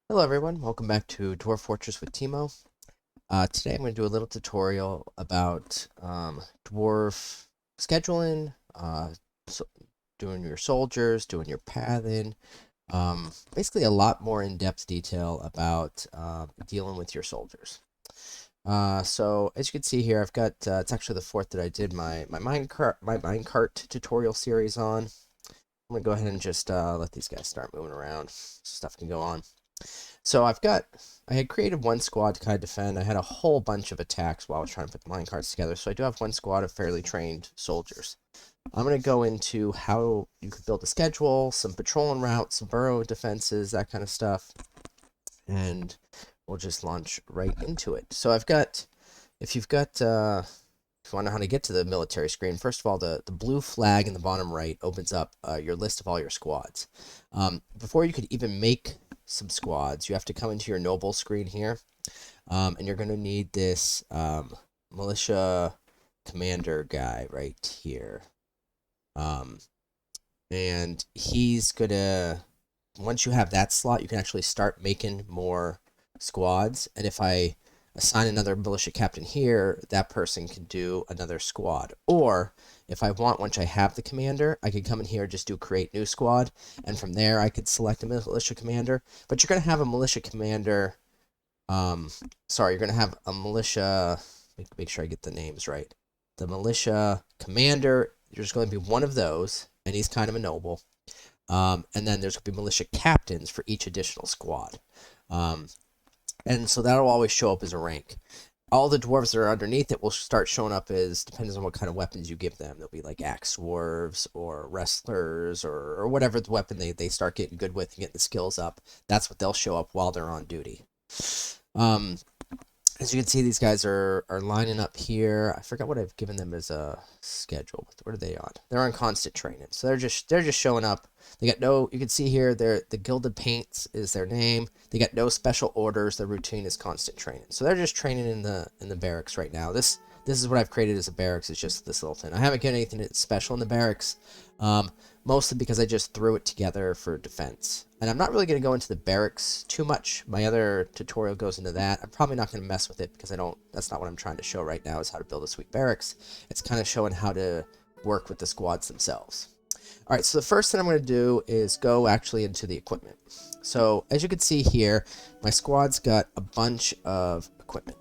Hello everyone, welcome back to Dwarf Fortress with Teemo. Today I'm going to do a little tutorial about dwarf scheduling, so doing your soldiers, doing your pathing, basically a lot more in-depth detail about dealing with your soldiers. So as you can see here, I've got it's actually the fourth that I did my minecart tutorial series on. I'm gonna go ahead and just let these guys start moving around. Stuff can go on. So I had created one squad to kind of defend. I had a whole bunch of attacks while I was trying to put the minecarts together. So I do have one squad of fairly trained soldiers. I'm going to go into how you could build a schedule, some patrolling routes, some burrow defenses, that kind of stuff. And we'll just launch right into it. So if you've got, if you want to know how to get to the military screen, first of all, the blue flag in the bottom right opens up your list of all your squads. Before you could even make some squads, you have to come into your noble screen here, and you're going to need this militia commander guy right here. And he's going to, once you have that slot, you can actually start making more squads. And if I assign another militia captain here, that person can do another squad. Or if I want, once I have the commander, I could come in here, just do create new squad, and from there I could select a militia commander. But you're going to have a militia commander, you're going to have a militia, make sure I get the names right. The militia commander, there's going to be one of those, and he's kind of a noble. And then there's going to be militia captains for each additional squad. And so that'll always show up as a rank. All the dwarves that are underneath it will start showing up as, depends on what kind of weapons you give them. They'll be like axe dwarves or wrestlers or whatever the weapon they start getting good with and getting the skills up. That's what they'll show up while they're on duty. As you can see, these guys are lining up here. I forgot what I've given them as a schedule. What are they on? They're on constant training, so they're just showing up. They got no. You can see here, the Gilded Paints is their name. They got no special orders. Their routine is constant training. So they're just training in the barracks right now. This is what I've created as a barracks. It's just this little thing. I haven't given anything special in the barracks. Mostly because I just threw it together for defense. And I'm not really going to go into the barracks too much. My other tutorial goes into that. I'm probably not going to mess with it because that's not what I'm trying to show right now, is how to build a sweet barracks. It's kind of showing how to work with the squads themselves. Alright, so the first thing I'm going to do is go actually into the equipment. So as you can see here, my squad's got a bunch of equipment.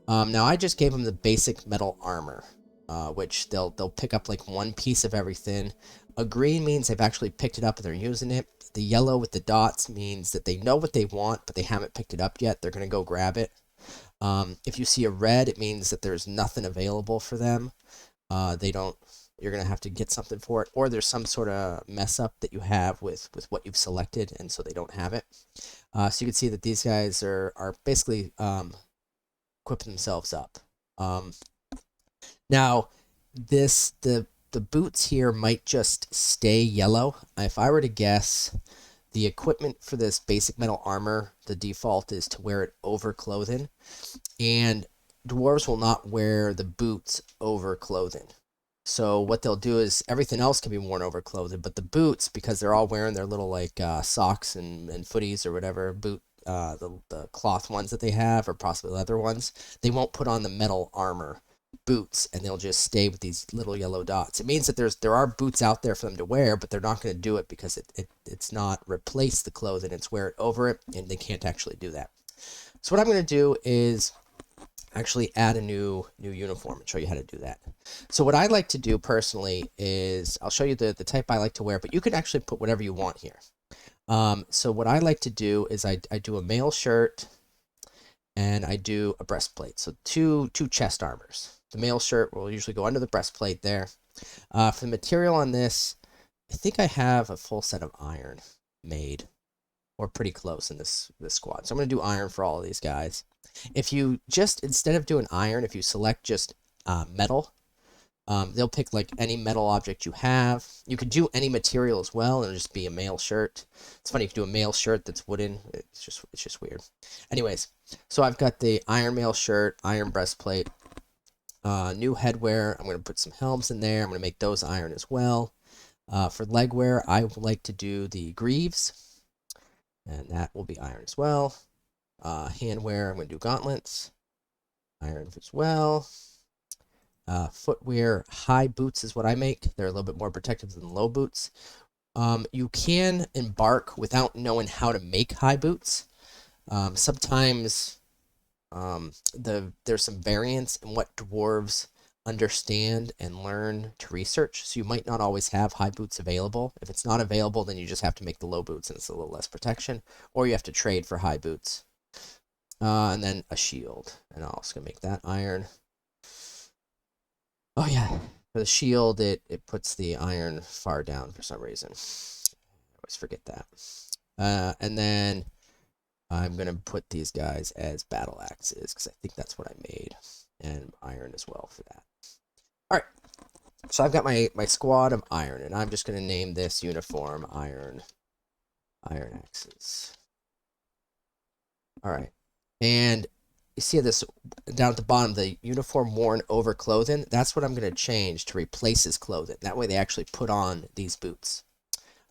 Now I just gave them the basic metal armor, which they'll pick up like one piece of everything. A green means they've actually picked it up and they're using it. The yellow with the dots means that they know what they want, but they haven't picked it up yet. They're going to go grab it. If you see a red, it means that there's nothing available for them. You're going to have to get something for it, or there's some sort of mess up that you have with what you've selected, and so they don't have it. So you can see that these guys are basically equipping themselves up. Now, the boots here might just stay yellow. If I were to guess, the equipment for this basic metal armor, the default is to wear it over clothing, and dwarves will not wear the boots over clothing. So what they'll do is everything else can be worn over clothing, but the boots, because they're all wearing their little like socks and footies or whatever the cloth ones that they have, or possibly leather ones, they won't put on the metal armor boots, and they'll just stay with these little yellow dots. It means that there are boots out there for them to wear, but they're not going to do it because it's not replace the clothing, it's wear it over it, and they can't actually do that. So what I'm going to do is actually add a new uniform and show you how to do that. So what I like to do personally is I'll show you the type I like to wear, but you can actually put whatever you want here. So what I like to do is I do a mail shirt and I do a breastplate. So two chest armors. The mail shirt will usually go under the breastplate there. For the material on this, I think I have a full set of iron made, or pretty close in this squad. So I'm going to do iron for all of these guys. If you just, instead of doing iron, if you select just metal, they'll pick like any metal object you have. You could do any material as well, and it'll just be a mail shirt. It's funny, you can do a mail shirt that's wooden. It's just weird. Anyways, so I've got the iron mail shirt, iron breastplate, new headwear. I'm going to put some helms in there. I'm going to make those iron as well. For leg wear, I like to do the greaves. And that will be iron as well. Handwear, I'm going to do gauntlets. Iron as well. Footwear, high boots is what I make. They're a little bit more protective than low boots. You can embark without knowing how to make high boots. Sometimes there's some variance in what dwarves understand and learn to research, so you might not always have high boots available. If it's not available, then you just have to make the low boots and it's a little less protection, or you have to trade for high boots. And then a shield, and I'm also gonna make that iron. Oh yeah, for the shield, it puts the iron far down for some reason. I always forget that. And then I'm going to put these guys as battle axes, because I think that's what I made. And iron as well for that. Alright, so I've got my squad of iron, and I'm just going to name this uniform iron axes. Alright, and you see this down at the bottom, the uniform worn over clothing? That's what I'm going to change to replace his clothing. That way they actually put on these boots.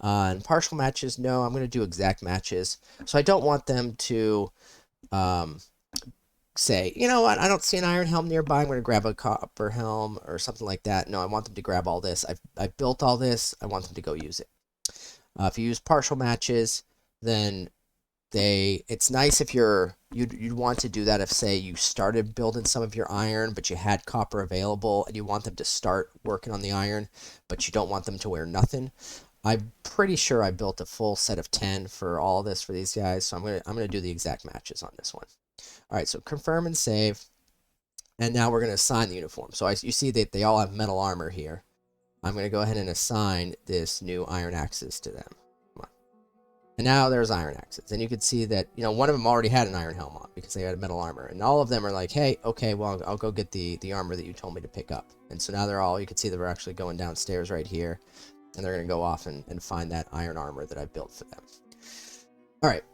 And partial matches, no, I'm going to do exact matches. So I don't want them to say, you know what, I don't see an iron helm nearby, I'm going to grab a copper helm or something like that. No, I want them to grab all this. I've built all this. I want them to go use it. If you use partial matches, then it's nice if you'd want to do that if, say, you started building some of your iron, but you had copper available, and you want them to start working on the iron, but you don't want them to wear nothing. I'm pretty sure I built a full set of 10 for all of this for these guys, so I'm gonna do the exact matches on this one. All right, so confirm and save, and now we're gonna assign the uniform. So you see that they all have metal armor here. I'm gonna go ahead and assign this new iron axes to them. And now there's iron axes. And you can see that, one of them already had an iron helm on because they had metal armor. And all of them are like, hey, okay, well, I'll go get the armor that you told me to pick up. And so now you can see that we're actually going downstairs right here. And they're going to go off and find that iron armor that I built for them. All right.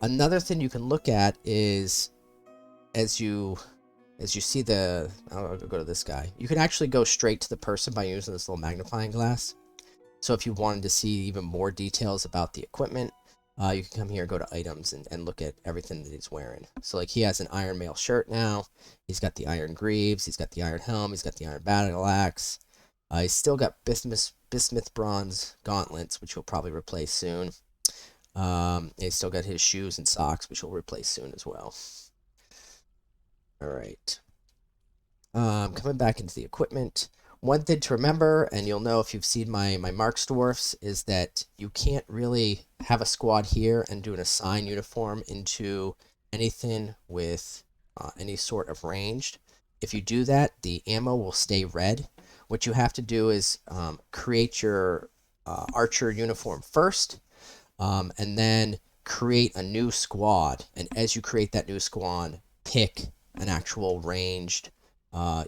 Another thing you can look at is as you see I'll go to this guy. You can actually go straight to the person by using this little magnifying glass. So if you wanted to see even more details about the equipment, you can come here, go to items, and look at everything that he's wearing. So like he has an iron mail shirt now. He's got the iron greaves. He's got the iron helm. He's got the iron battle axe. He's still got bismuth bronze gauntlets, which he'll probably replace soon. He's still got his shoes and socks, which he'll replace soon as well. All right. Coming back into the equipment. One thing to remember, and you'll know if you've seen my marksdwarfs, is that you can't really have a squad here and do an assign uniform into anything with any sort of ranged. If you do that, the ammo will stay red. What you have to do is create your archer uniform first, and then create a new squad. And as you create that new squad, pick an actual ranged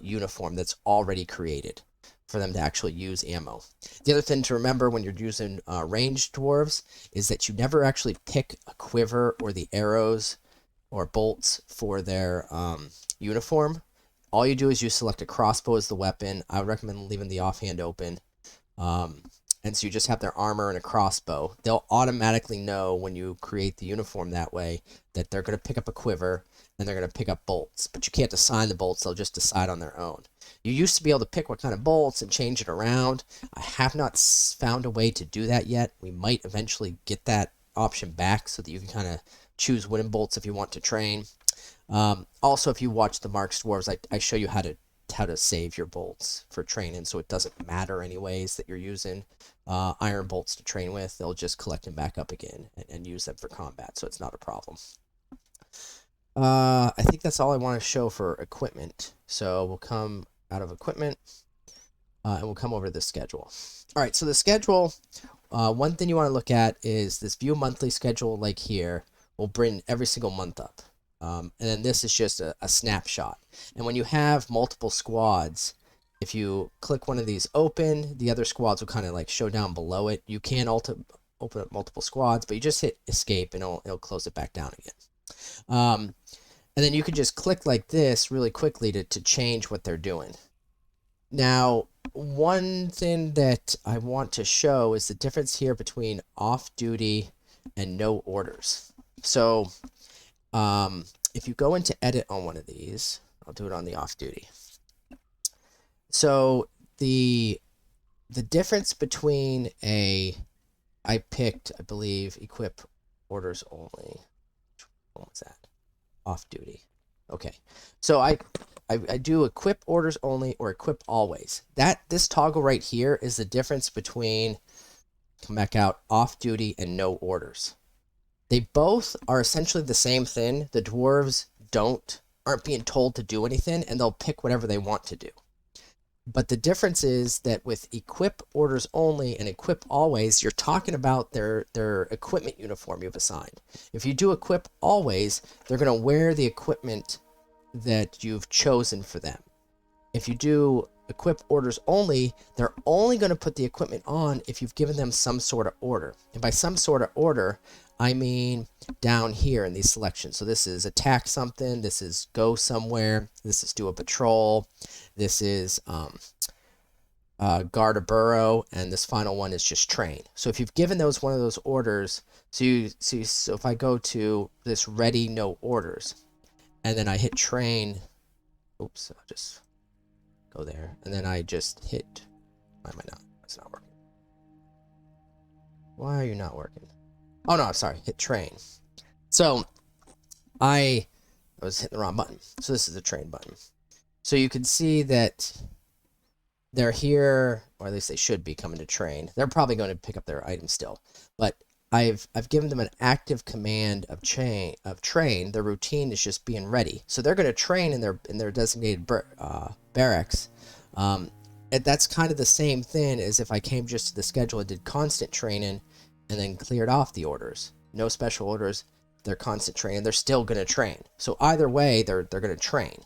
uniform that's already created for them to actually use ammo. The other thing to remember when you're using ranged dwarves is that you never actually pick a quiver or the arrows or bolts for their uniform. All you do is you select a crossbow as the weapon. I would recommend leaving the offhand open. And so you just have their armor and a crossbow. They'll automatically know when you create the uniform that way that they're going to pick up a quiver and they're going to pick up bolts. But you can't assign the bolts. They'll just decide on their own. You used to be able to pick what kind of bolts and change it around. I have not found a way to do that yet. We might eventually get that option back so that you can kind of choose wooden bolts if you want to train. Also, if you watch the marksdwarves, I show you how to save your bolts for training, so it doesn't matter anyways that you're using iron bolts to train with. They'll just collect them back up again and use them for combat, so it's not a problem. I think that's all I want to show for equipment. So we'll come out of equipment, and we'll come over to the schedule. All right, so the schedule, one thing you want to look at is this view monthly schedule, like here, will bring every single month up. And then this is just a snapshot. And when you have multiple squads, if you click one of these open, the other squads will kind of like show down below it. You can open up multiple squads, but you just hit escape and it'll close it back down again. And then you can just click like this really quickly to change what they're doing. Now, one thing that I want to show is the difference here between off-duty and no orders. So if you go into edit on one of these, I'll do it on the off duty. So the difference between I picked, I believe, equip orders only. What was that? Off duty. Okay. So I do equip orders only or equip always. This toggle right here is the difference between, come back out, off duty and no orders. They both are essentially the same thing. The dwarves aren't being told to do anything, and they'll pick whatever they want to do. But the difference is that with equip orders only and equip always, you're talking about their equipment uniform you've assigned. If you do equip always, they're going to wear the equipment that you've chosen for them. If you do equip orders only, they're only going to put the equipment on if you've given them some sort of order. And by some sort of order, I mean down here in these selections. So this is attack something, this is go somewhere, this is do a patrol, this is guard a burrow, and this final one is just train. So if you've given those one of those orders, so if I go to this ready no orders, and then I hit train, oops, I'll just go there, and then I just hit, why am I not, it's not working. Why are you not working? Oh no, I'm sorry, hit train. So I was hitting the wrong button. So this is the train button. So you can see that they're here, or at least they should be coming to train. They're probably going to pick up their items still, but I've given them an active command of train. Their routine is just being ready, so they're going to train in their designated barracks. And that's kind of the same thing as if I came just to the schedule and did constant training, and then cleared off the orders. No special orders. They're constant training. They're still going to train. So either way, they're going to train.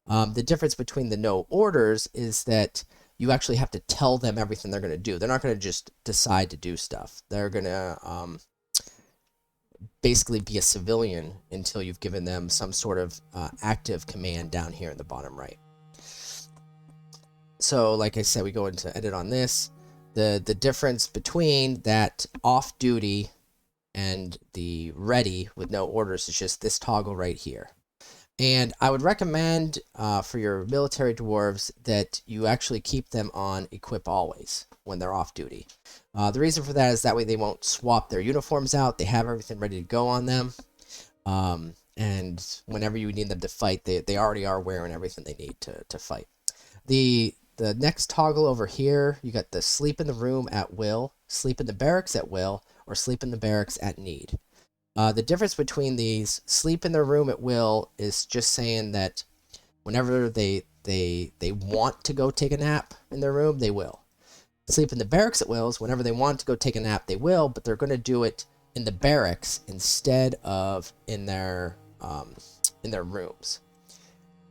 The difference between the no orders is that you actually have to tell them everything they're going to do. They're not going to just decide to do stuff. They're going to basically be a civilian until you've given them some sort of active command down here in the bottom right. So like I said, we go into edit on this. The difference between that off duty and the ready with no orders is just this toggle right here. And I would recommend for your military dwarves that you actually keep them on equip always when they're off duty. The reason for that is that way they won't swap their uniforms out. They have everything ready to go on them. And whenever you need them to fight, they already are wearing everything they need to fight. The next toggle over here, you got the sleep in the room at will, sleep in the barracks at will, or sleep in the barracks at need. The difference between these, sleep in their room at will, is just saying that whenever they want to go take a nap in their room, they will. Sleep in the barracks at will is whenever they want to go take a nap, they will, but they're going to do it in the barracks instead of in their rooms.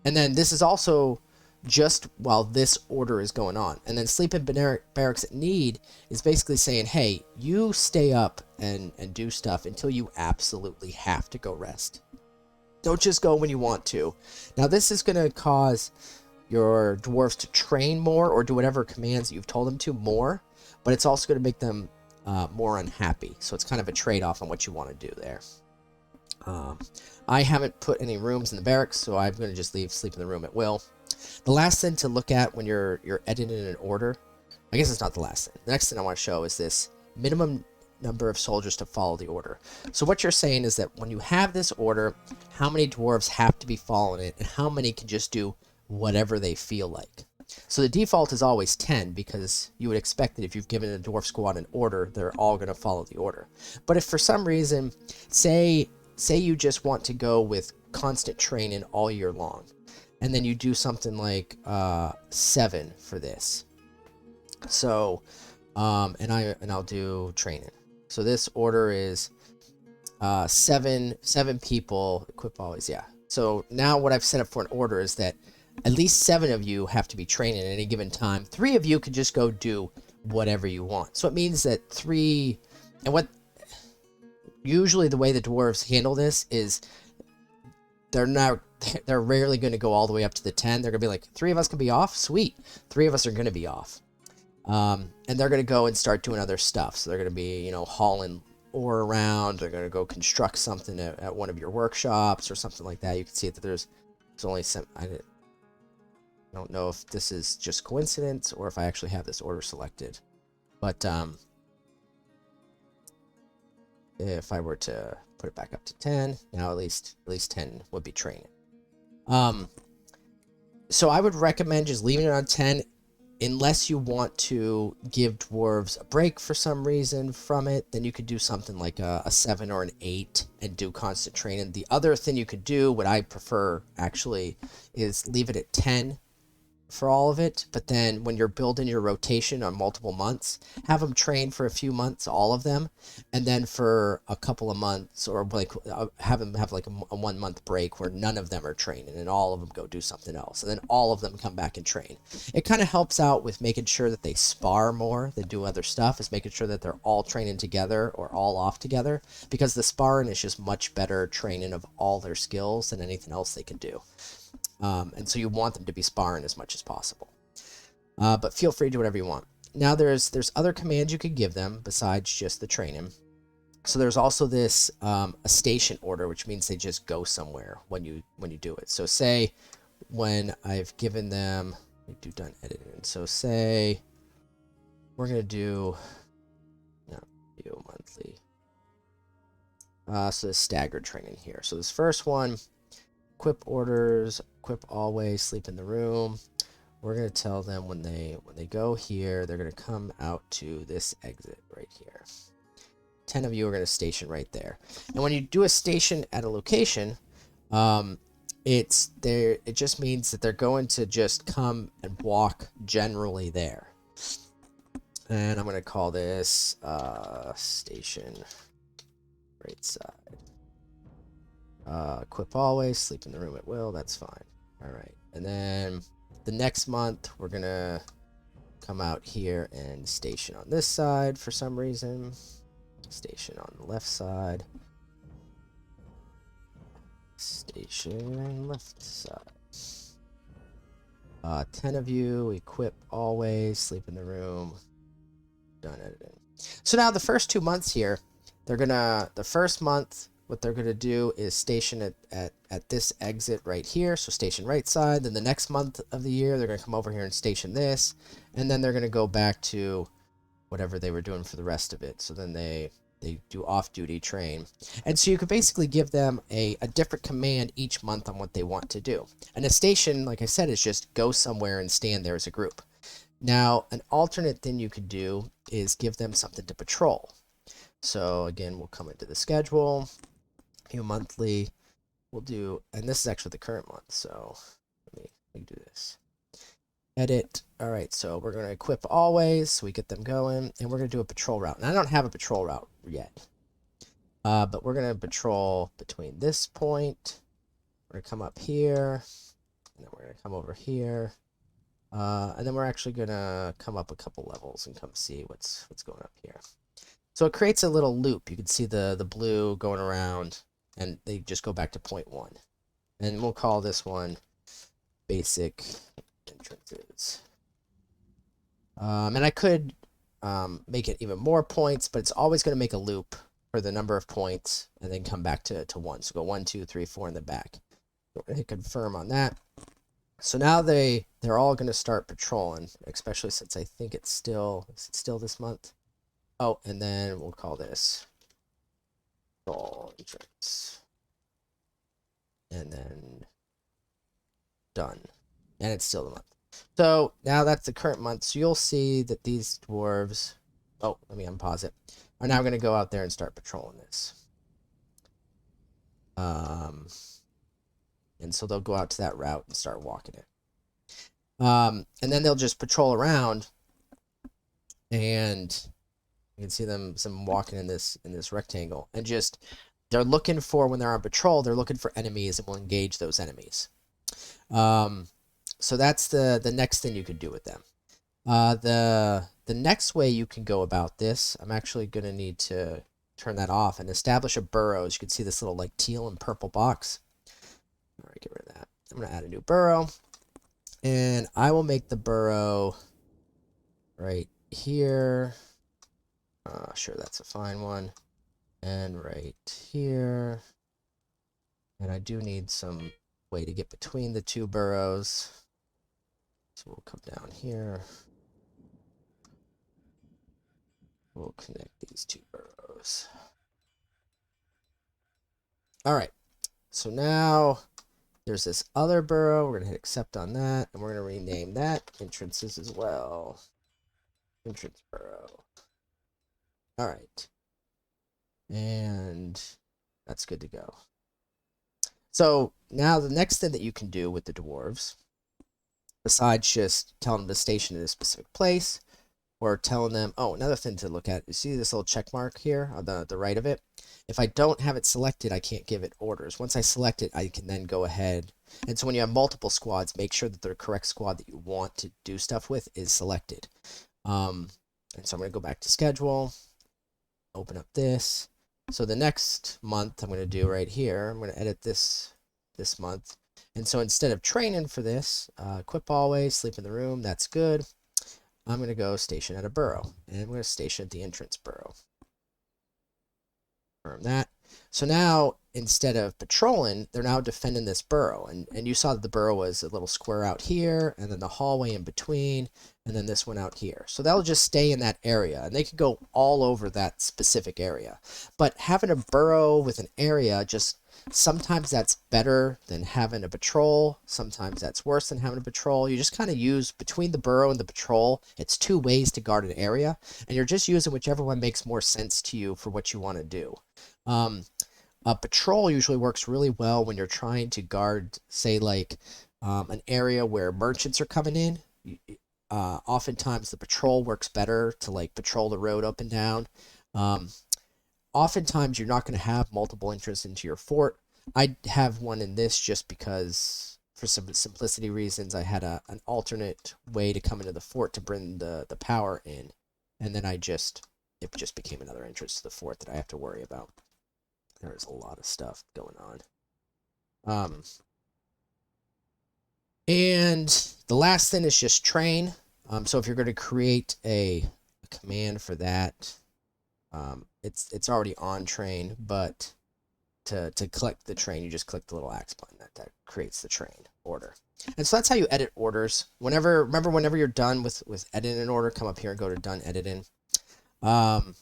And then this is also just while this order is going on. And then sleep in barracks at need is basically saying, hey, you stay up and do stuff until you absolutely have to go rest. Don't just go when you want to. Now this is going to cause your dwarves to train more or do whatever commands you've told them to more, but it's also going to make them more unhappy. So it's kind of a trade-off on what you want to do there. I haven't put any rooms in the barracks, so I'm going to just leave sleep in the room at will. The last thing to look at when you're editing an order, I guess it's not the last thing. The next thing I want to show is this minimum number of soldiers to follow the order. So what you're saying is that when you have this order, how many dwarves have to be following it, and how many can just do whatever they feel like. So the default is always 10, because you would expect that if you've given a dwarf squad an order, they're all going to follow the order. But if for some reason, say you just want to go with constant training all year long, and then you do something like 7 for this. So, and I'll do training. So this order is 7 people, equip always, yeah. So now what I've set up for an order is that at least 7 of you have to be training at any given time. 3 of you can just go do whatever you want. So it means that 3, and what usually the way the dwarves handle this is they're rarely going to go all the way up to the 10. They're going to be like, 3 of us can be off? Sweet. 3 of us are going to be off. And they're going to go and start doing other stuff. So they're going to be, hauling ore around, they're going to go construct something at one of your workshops or something like that. You can see that there's only some. I don't know if this is just coincidence or if I actually have this order selected. But if I were to put it back up to 10, now at least 10 would be training. So I would recommend just leaving it on 10 unless you want to give dwarves a break for some reason from it. Then you could do something like a 7 or an 8 and do constant training. The other thing you could do, what I prefer actually, is leave it at 10 for all of it, but then when you're building your rotation on multiple months, have them train for a few months, all of them, and then for a couple of months, or like have them have like a 1 month break where none of them are training and all of them go do something else, and then all of them come back and train. It kind of helps out with making sure that they spar more than do other stuff, is making sure that they're all training together or all off together, because the sparring is just much better training of all their skills than anything else they can do. And so you want them to be sparring as much as possible. But feel free to do whatever you want. Now there's other commands you could give them besides just the training. So there's also this a station order, which means they just go somewhere when you do it. So say when I've given them, we do done editing. So say we're gonna do monthly. So the staggered training here. So this first one. Equip orders, equip always, sleep in the room. We're going to tell them when they go here, they're going to come out to this exit right here. 10 of you are going to station right there. And when you do a station at a location, it just means that they're going to just come and walk generally there. And I'm going to call this station right side. Equip always, sleep in the room at will, that's fine. Alright, and then the next month we're gonna come out here and station on this side for some reason. Station on the left side. Station left side. 10 of you, equip always, sleep in the room. Done editing. So now the first 2 months here, the first month, what they're going to do is station at this exit right here. So station right side. Then the next month of the year, they're going to come over here and station this. And then they're going to go back to whatever they were doing for the rest of it. So then they do off-duty train. And so you could basically give them a different command each month on what they want to do. And a station, like I said, is just go somewhere and stand there as a group. Now, an alternate thing you could do is give them something to patrol. So again, we'll come into the schedule. Monthly, we'll do, and this is actually the current month, so let me do this. Edit. All right, so we're going to equip always, so we get them going, and we're going to do a patrol route. And I don't have a patrol route yet, but we're going to patrol between this point. We're going to come up here, and then we're going to come over here, and then we're actually going to come up a couple levels and come see what's going up here. So it creates a little loop. You can see the blue going around. And they just go back to point 1. And we'll call this one basic entrances. And I could make it even more points, but it's always going to make a loop for the number of points and then come back to 1. So go 1, 2, 3, 4 in the back. We're going to hit confirm on that. So now they're all going to start patrolling, especially since I think is it still this month? Oh, and then we'll call this entrance, and then done, and it's still the month. So now that's the current month. So you'll see that these dwarves, oh, let me unpause it, are now going to go out there and start patrolling this. And so they'll go out to that route and start walking it. And then they'll just patrol around, and you can see some walking in this rectangle, and just they're looking for, when they're on patrol, they're looking for enemies and will engage those enemies. So that's the next thing you could do with them. The next way you can go about this, I'm actually going to need to turn that off and establish a burrow. As you can see, this little like teal and purple box. All right, get rid of that. I'm going to add a new burrow, and I will make the burrow right here. Sure, that's a fine one. and right here. And I do need some way to get between the two burrows. So we'll come down here. We'll connect these two burrows. All right. So now there's this other burrow. We're going to hit accept on that. And we're going to rename that entrances as well. Entrance burrow. All right. And that's good to go. So now the next thing that you can do with the dwarves, besides just telling them to station in a specific place, or telling them, oh, another thing to look at, you see this little check mark here on the right of it? If I don't have it selected, I can't give it orders. Once I select it, I can then go ahead. And so when you have multiple squads, make sure that the correct squad that you want to do stuff with is selected. And so I'm going to go back to schedule, open up this. So the next month I'm going to do right here, I'm going to edit this month. And so instead of training for this, equip always, sleep in the room, that's good. I'm going to go station at a burrow, and I'm going to station at the entrance burrow. Confirm that. So now, instead of patrolling, they're now defending this burrow. And you saw that the burrow was a little square out here, and then the hallway in between, and then this one out here. So that'll just stay in that area, and they could go all over that specific area. But having a burrow with an area, just sometimes that's better than having a patrol. Sometimes that's worse than having a patrol. You just kind of use between the burrow and the patrol. It's two ways to guard an area, and you're just using whichever one makes more sense to you for what you want to do. A patrol usually works really well when you're trying to guard, say, like an area where merchants are coming in. Oftentimes the patrol works better to like patrol the road up and down. Oftentimes you're not going to have multiple entrances into your fort. I have one in this just because, for some simplicity reasons, I had an alternate way to come into the fort to bring the power in, and then it just became another entrance to the fort that I have to worry about. There's a lot of stuff going on. And the last thing is just train. So if you're going to create a command for that, it's already on train, but to click the train, you just click the little axe button that creates the train order. And so that's how you edit orders. Whenever you're done with editing an order, come up here and go to done editing. So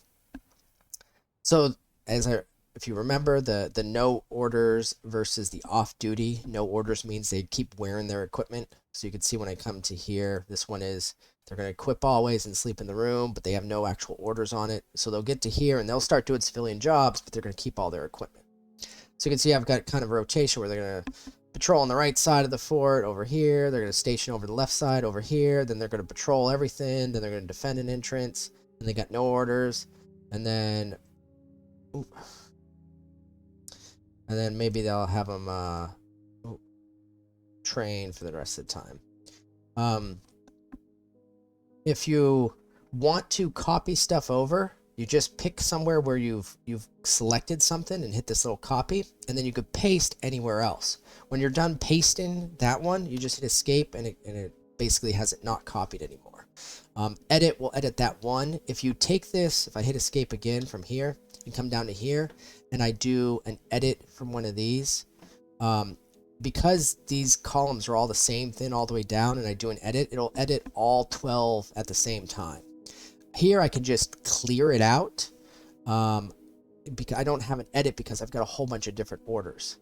if you remember the no orders versus the off duty, no orders means they keep wearing their equipment. So you can see when I come to here, this one is they're going to equip always and sleep in the room, but they have no actual orders on it. So they'll get to here and they'll start doing civilian jobs, but they're going to keep all their equipment. So you can see I've got kind of a rotation where they're going to patrol on the right side of the fort over here. They're going to station over the left side over here. Then they're going to patrol everything. Then they're going to defend an entrance. And they got no orders. And then... Ooh. And then maybe they'll have them train for the rest of the time. If you want to copy stuff over, you just pick somewhere where you've selected something and hit this little copy, and then you could paste anywhere else. When you're done pasting that one, you just hit escape, and it basically has it not copied anymore. Edit will edit that one. If you take this, if I hit escape again from here and come down to here, and I do an edit from one of these, because these columns are all the same thing all the way down, and I do an edit, it'll edit all 12 at the same time. Here I can just clear it out, because I don't have an edit because I've got a whole bunch of different orders.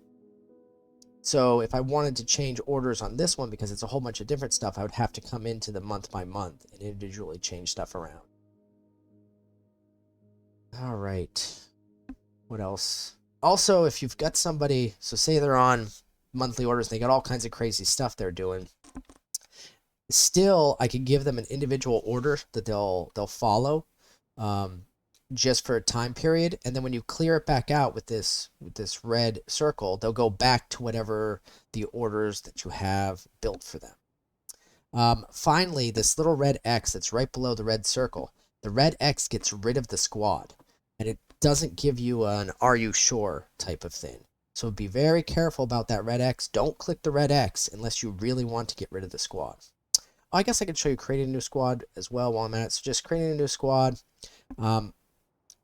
So if I wanted to change orders on this one because it's a whole bunch of different stuff, I would have to come into the month by month and individually change stuff around. All right. What else? Also, if you've got somebody, so say they're on monthly orders, and they got all kinds of crazy stuff they're doing. Still, I could give them an individual order that they'll follow, just for a time period, and then when you clear it back out with this red circle, they'll go back to whatever the orders that you have built for them. Finally, this little red X that's right below the red circle, the red X gets rid of the squad, and it doesn't give you an "are you sure" type of thing. So be very careful about that red X. Don't click the red X unless you really want to get rid of the squad. I guess I could show you creating a new squad as well while I'm at it. So just creating a new squad.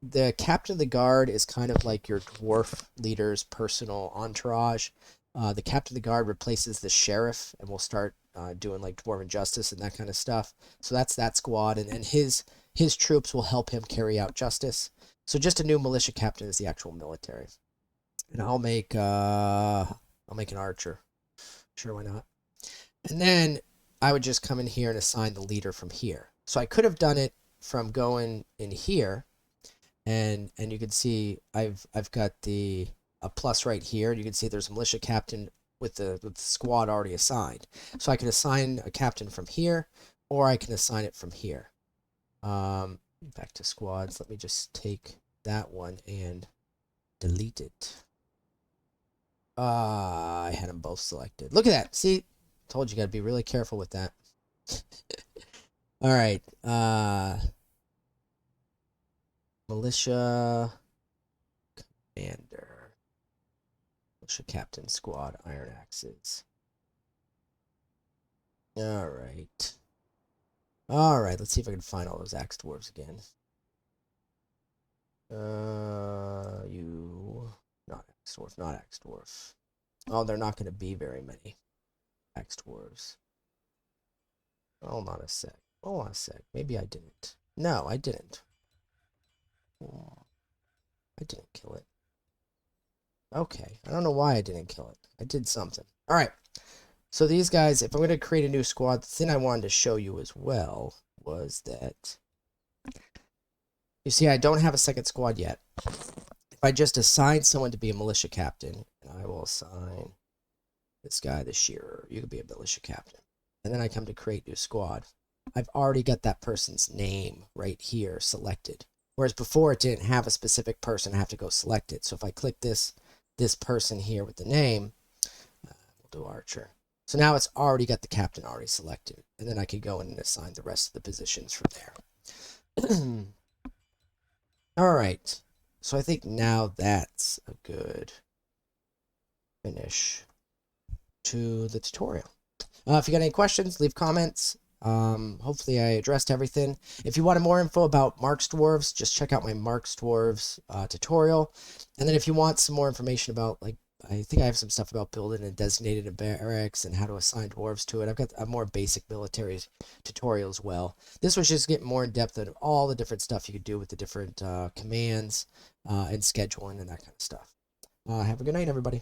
the captain of the guard is kind of like your dwarf leader's personal entourage. The captain of the guard replaces the sheriff, and will start doing like dwarven justice and that kind of stuff. So that's that squad, and his troops will help him carry out justice. So just a new militia captain is the actual military, and I'll make an archer. Sure, why not? And then I would just come in here and assign the leader from here. So I could have done it from going in here, and you can see I've got the a plus right here. You can see there's a militia captain with the squad already assigned. So I can assign a captain from here, or I can assign it from here. Back to squads. Let me just take that one and delete it. I had them both selected. Look at that. See, told you gotta be really careful with that. All right. Militia commander. Militia captain squad. Iron axes. All right. All right. Let's see if I can find all those axe dwarves again. Not axe dwarf. Not axe dwarf. Oh, they're not going to be very many axe dwarves. Hold on a sec. Hold on a sec. Maybe I didn't. No, I didn't. Oh, I didn't kill it. Okay. I don't know why I didn't kill it. I did something. All right. So these guys, if I'm going to create a new squad, the thing I wanted to show you as well was that, you see, I don't have a second squad yet. If I just assign someone to be a militia captain, and I will assign this guy, the shearer, you could be a militia captain. And then I come to create new squad. I've already got that person's name right here selected. Whereas before it didn't have a specific person, I have to go select it. So if I click this person here with the name, we'll do archer. So now it's already got the captain already selected. And then I could go in and assign the rest of the positions from there. All right. So I think now that's a good finish to the tutorial. If you got any questions, leave comments. Hopefully I addressed everything. If you wanted more info about marksdwarves, just check out my marksdwarves tutorial. And then if you want some more information about, like, I think I have some stuff about building and designated a barracks and how to assign dwarves to it. I've got a more basic military tutorial as well. This was just getting more in depth of all the different stuff you could do with the different commands and scheduling and that kind of stuff. Have a good night, everybody.